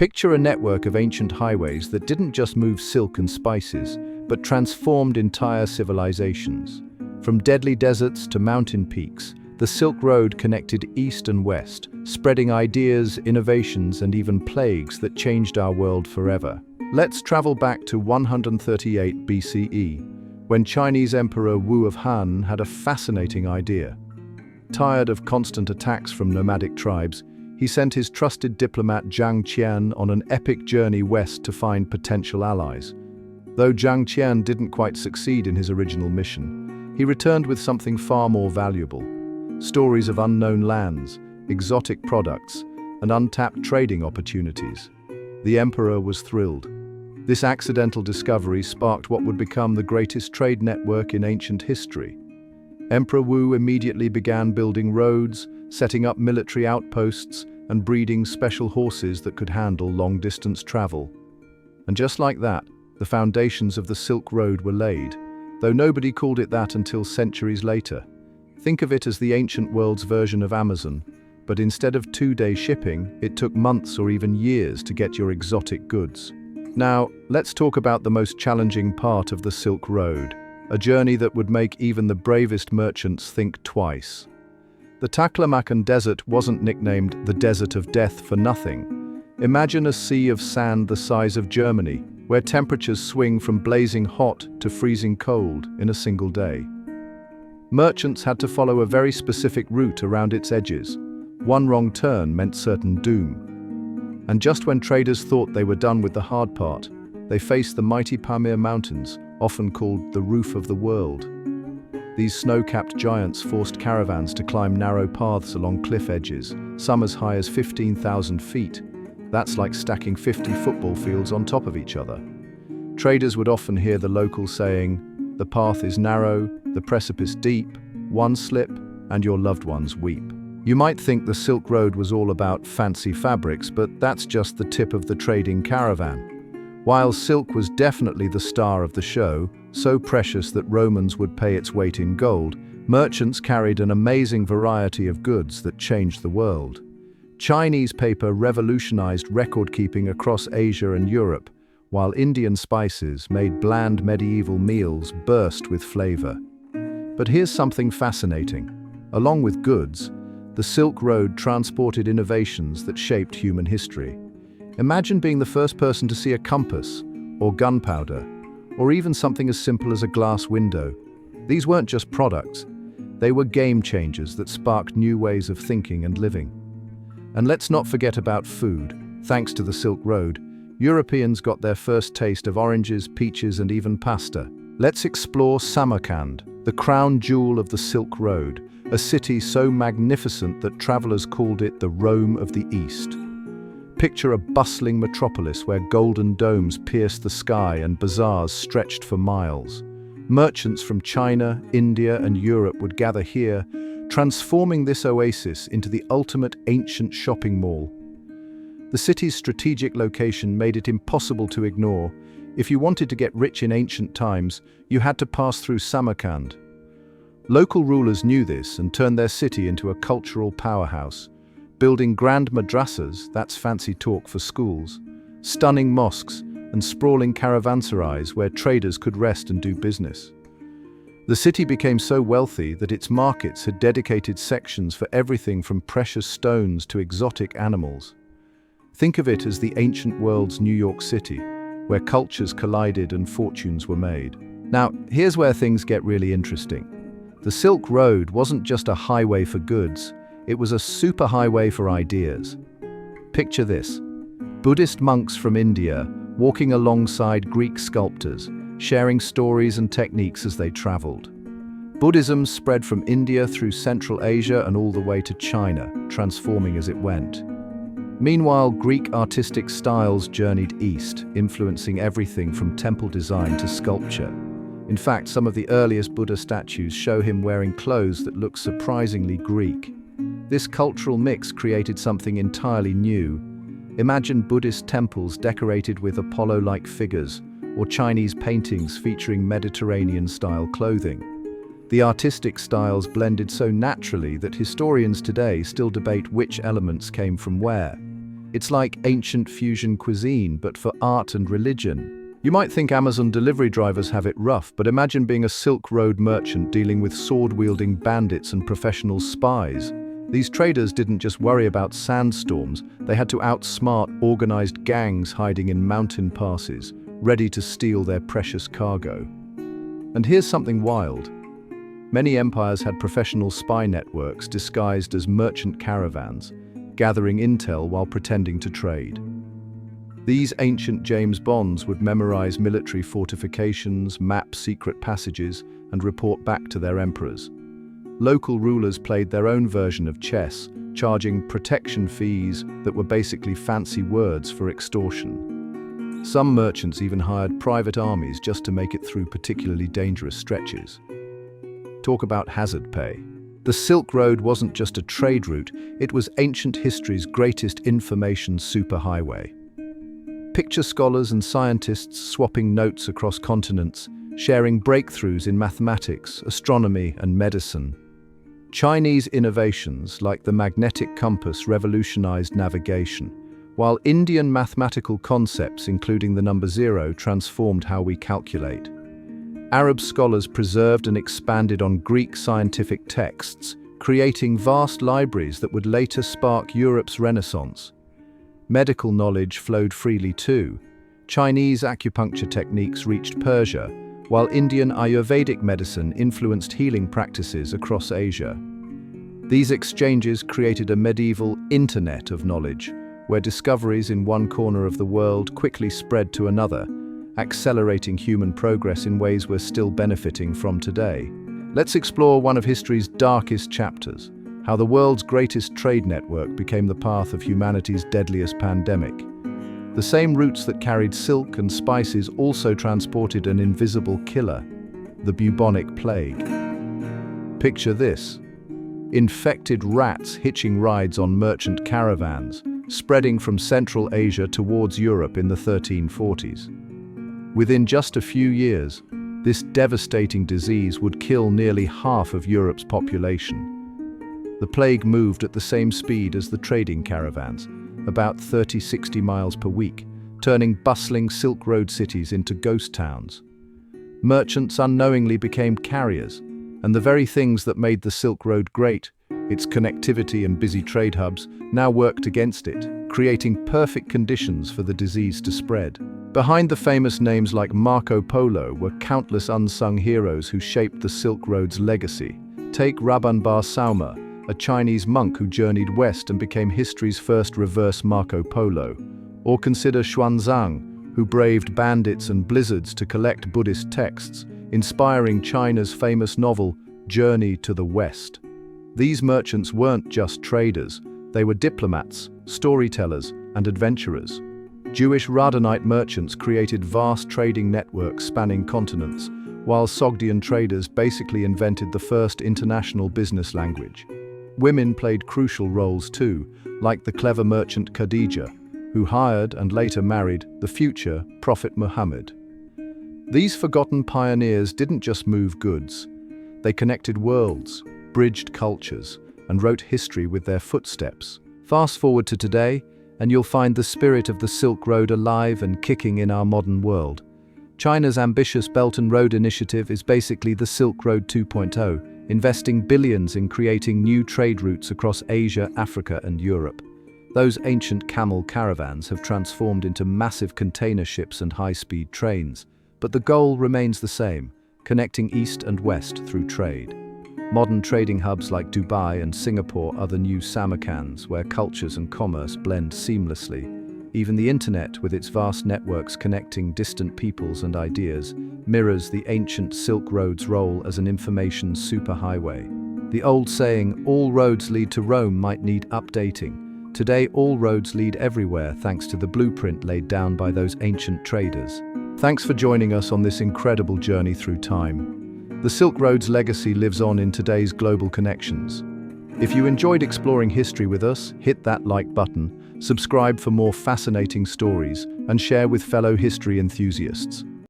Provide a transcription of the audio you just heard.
Picture a network of ancient highways that didn't just move silk and spices, but transformed entire civilizations. From deadly deserts to mountain peaks, the Silk Road connected east and west, spreading ideas, innovations, and even plagues that changed our world forever. Let's travel back to 138 BCE, when Chinese Emperor Wu of Han had a fascinating idea. Tired of constant attacks from nomadic tribes, he sent his trusted diplomat Zhang Qian on an epic journey west to find potential allies. Though Zhang Qian didn't quite succeed in his original mission, he returned with something far more valuable: stories of unknown lands, exotic products, and untapped trading opportunities. The emperor was thrilled. This accidental discovery sparked what would become the greatest trade network in ancient history. Emperor Wu immediately began building roads, setting up military outposts, and breeding special horses that could handle long-distance travel. And just like that, the foundations of the Silk Road were laid, though nobody called it that until centuries later. Think of it as the ancient world's version of Amazon, but instead of 2-day shipping, it took months or even years to get your exotic goods. Now, let's talk about the most challenging part of the Silk Road, a journey that would make even the bravest merchants think twice. The Taklamakan Desert wasn't nicknamed the Desert of Death for nothing. Imagine a sea of sand the size of Germany, where temperatures swing from blazing hot to freezing cold in a single day. Merchants had to follow a very specific route around its edges. One wrong turn meant certain doom. And just when traders thought they were done with the hard part, they faced the mighty Pamir Mountains, often called the roof of the world. These snow-capped giants forced caravans to climb narrow paths along cliff edges, some as high as 15,000 feet. That's like stacking 50 football fields on top of each other. Traders would often hear the locals saying, "The path is narrow, the precipice deep, one slip, and your loved ones weep." You might think the Silk Road was all about fancy fabrics, but that's just the tip of the trading caravan. While silk was definitely the star of the show, so precious that Romans would pay its weight in gold, merchants carried an amazing variety of goods that changed the world. Chinese paper revolutionized record-keeping across Asia and Europe, while Indian spices made bland medieval meals burst with flavor. But here's something fascinating. Along with goods, the Silk Road transported innovations that shaped human history. Imagine being the first person to see a compass, or gunpowder, or even something as simple as a glass window. These weren't just products, they were game changers that sparked new ways of thinking and living. And let's not forget about food. Thanks to the Silk Road, Europeans got their first taste of oranges, peaches, and even pasta. Let's explore Samarkand, the crown jewel of the Silk Road, a city so magnificent that travelers called it the Rome of the East. Picture a bustling metropolis where golden domes pierced the sky and bazaars stretched for miles. Merchants from China, India, and Europe would gather here, transforming this oasis into the ultimate ancient shopping mall. The city's strategic location made it impossible to ignore. If you wanted to get rich in ancient times, you had to pass through Samarkand. Local rulers knew this and turned their city into a cultural powerhouse, building grand madrasas, that's fancy talk for schools, stunning mosques, and sprawling caravanserais where traders could rest and do business. The city became so wealthy that its markets had dedicated sections for everything from precious stones to exotic animals. Think of it as the ancient world's New York City, where cultures collided and fortunes were made. Now, here's where things get really interesting. The Silk Road wasn't just a highway for goods, it was a superhighway for ideas. Picture this: Buddhist monks from India walking alongside Greek sculptors, sharing stories and techniques as they traveled. Buddhism spread from India through Central Asia and all the way to China, transforming as it went. Meanwhile, Greek artistic styles journeyed east, influencing everything from temple design to sculpture. In fact, some of the earliest Buddha statues show him wearing clothes that look surprisingly Greek. This cultural mix created something entirely new. Imagine Buddhist temples decorated with Apollo-like figures, or Chinese paintings featuring Mediterranean-style clothing. The artistic styles blended so naturally that historians today still debate which elements came from where. It's like ancient fusion cuisine, but for art and religion. You might think Amazon delivery drivers have it rough, but imagine being a Silk Road merchant dealing with sword-wielding bandits and professional spies. These traders didn't just worry about sandstorms, they had to outsmart organized gangs hiding in mountain passes, ready to steal their precious cargo. And here's something wild. Many empires had professional spy networks disguised as merchant caravans, gathering intel while pretending to trade. These ancient James Bonds would memorize military fortifications, map secret passages, and report back to their emperors. Local rulers played their own version of chess, charging protection fees that were basically fancy words for extortion. Some merchants even hired private armies just to make it through particularly dangerous stretches. Talk about hazard pay. The Silk Road wasn't just a trade route, it was ancient history's greatest information superhighway. Picture scholars and scientists swapping notes across continents, sharing breakthroughs in mathematics, astronomy, and medicine. Chinese innovations like the magnetic compass revolutionized navigation, while Indian mathematical concepts, including the number zero, transformed how we calculate. Arab scholars preserved and expanded on Greek scientific texts, creating vast libraries that would later spark Europe's Renaissance. Medical knowledge flowed freely too. Chinese acupuncture techniques reached Persia, while Indian Ayurvedic medicine influenced healing practices across Asia. These exchanges created a medieval internet of knowledge, where discoveries in one corner of the world quickly spread to another, accelerating human progress in ways we're still benefiting from today. Let's explore one of history's darkest chapters, how the world's greatest trade network became the path of humanity's deadliest pandemic. The same routes that carried silk and spices also transported an invisible killer, the bubonic plague. Picture this: infected rats hitching rides on merchant caravans, spreading from Central Asia towards Europe in the 1340s. Within just a few years, this devastating disease would kill nearly half of Europe's population. The plague moved at the same speed as the trading caravans, about 30-60 miles per week, turning bustling Silk Road cities into ghost towns. Merchants unknowingly became carriers, and the very things that made the Silk Road great, its connectivity and busy trade hubs, now worked against it, creating perfect conditions for the disease to spread. Behind the famous names like Marco Polo were countless unsung heroes who shaped the Silk Road's legacy. Take Rabban Bar Sauma, a Chinese monk who journeyed west and became history's first reverse Marco Polo. Or consider Xuanzang, who braved bandits and blizzards to collect Buddhist texts, inspiring China's famous novel, Journey to the West. These merchants weren't just traders, they were diplomats, storytellers, and adventurers. Jewish Radhanite merchants created vast trading networks spanning continents, while Sogdian traders basically invented the first international business language. Women played crucial roles too, like the clever merchant Khadija, who hired and later married the future Prophet Muhammad. These forgotten pioneers didn't just move goods. They connected worlds, bridged cultures, and wrote history with their footsteps. Fast forward to today, and you'll find the spirit of the Silk Road alive and kicking in our modern world. China's ambitious Belt and Road Initiative is basically the Silk Road 2.0, investing billions in creating new trade routes across Asia, Africa, and Europe. Those ancient camel caravans have transformed into massive container ships and high-speed trains, but the goal remains the same: connecting East and West through trade. Modern trading hubs like Dubai and Singapore are the new Samarkands, where cultures and commerce blend seamlessly. Even the internet, with its vast networks connecting distant peoples and ideas, mirrors the ancient Silk Road's role as an information superhighway. The old saying, "all roads lead to Rome," might need updating. Today, all roads lead everywhere thanks to the blueprint laid down by those ancient traders. Thanks for joining us on this incredible journey through time. The Silk Road's legacy lives on in today's global connections. If you enjoyed exploring history with us, hit that like button, subscribe for more fascinating stories, and share with fellow history enthusiasts.